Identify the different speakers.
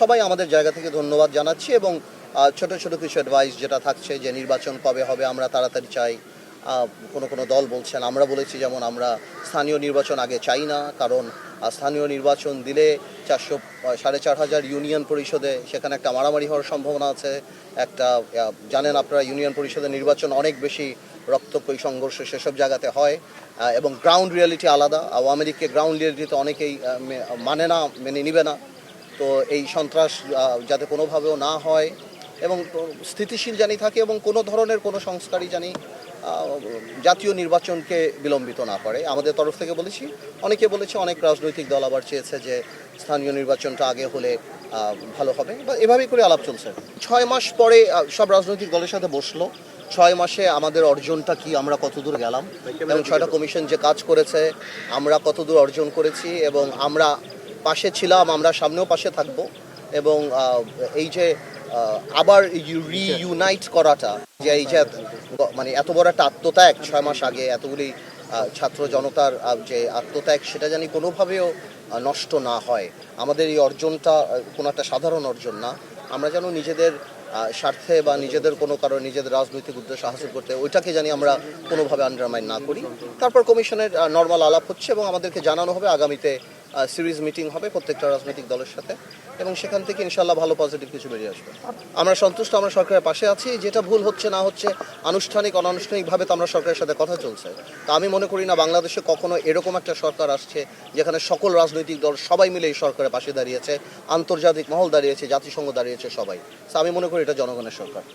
Speaker 1: সবাই আমাদের জায়গা থেকে ধন্যবাদ জানাচ্ছি এবং ছোট ছোট কিছু অ্যাডভাইস যেটা থাকছে যে নির্বাচন কবে হবে আমরা তাড়াতাড়ি চাই। কোনো দল বলছেন, আমরা বলেছি যেমন আমরা স্থানীয় নির্বাচন আগে চাই না, কারণ স্থানীয় নির্বাচন দিলে 4,500 ইউনিয়ন পরিষদে সেখানে একটা মারামারি হওয়ার সম্ভাবনা আছে। একটা জানেন আপনারা, ইউনিয়ন পরিষদের নির্বাচন অনেক বেশি রক্তক্ষয়ী সংঘর্ষ সেসব জায়গাতে হয় এবং গ্রাউন্ড রিয়ালিটি আলাদা। আওয়ামী লীগকে গ্রাউন্ড রিয়ালিটিতে অনেকেই মেনে নিবে না। তো এই সন্ত্রাস যাতে কোনোভাবেও না হয় এবং স্থিতিশীল জানি থাকে এবং কোনো ধরনের কোনো সংস্কারই জানি জাতীয় নির্বাচনকে বিলম্বিত না করে। আমাদের তরফ থেকে বলেছি, অনেকে বলেছে, অনেক রাজনৈতিক দল আবার চেয়েছে যে স্থানীয় নির্বাচনটা আগে হলে ভালো হবে, বা এভাবেই করে আলাপ চলছে। 6 মাস পরে সব রাজনৈতিক দলের সাথে বসলো। 6 মাসে আমাদের অর্জনটা কি, আমরা কতদূর গেলাম এবং 6টা কমিশন যে কাজ করেছে আমরা কতদূর অর্জন করেছি এবং আমরা পাশে ছিলাম, আমরা সামনেও পাশে থাকবো। এবং এই যে আবার রিইউনাইট করাটা, যে এই যে মানে এত বড় একটা আত্মত্যাগ 6 মাস আগে এতগুলি ছাত্র জনতার যে আত্মত্যাগ, সেটা জানি কোনোভাবেও নষ্ট না হয়। আমাদের এই অর্জনটা কোনো একটা সাধারণ অর্জন না। আমরা যেন নিজেদের স্বার্থে বা নিজেদের কোনো কারণে নিজেদের রাজনৈতিক উদ্দেশ্য হাসিল করতে ওইটাকে জানি আমরা কোনোভাবে আন্ডারমাইন না করি। তারপর কমিশনের নর্মাল আলাপ হচ্ছে এবং আমাদেরকে জানানো হবে, আগামীতে সিরিজ মিটিং হবে প্রত্যেকটা রাজনৈতিক দলের সাথে এবং সেখান থেকে ইনশাল্লাহ ভালো পজিটিভ কিছু বেরিয়ে আসবে। আমরা সন্তুষ্ট, আমরা সরকারের পাশে আছি। যেটা ভুল হচ্ছে না হচ্ছে আনুষ্ঠানিক অনানুষ্ঠানিকভাবে তো আমরা সরকারের সাথে কথা চলছে। তা আমি মনে করি না বাংলাদেশে কখনো এরকম একটা সরকার আসছে যেখানে সকল রাজনৈতিক দল সবাই মিলে এই সরকারের পাশে দাঁড়িয়েছে, আন্তর্জাতিক মহল দাঁড়িয়েছে, জাতিসংঘ দাঁড়িয়েছে, সবাই। আমি মনে করি এটা জনগণের সরকার।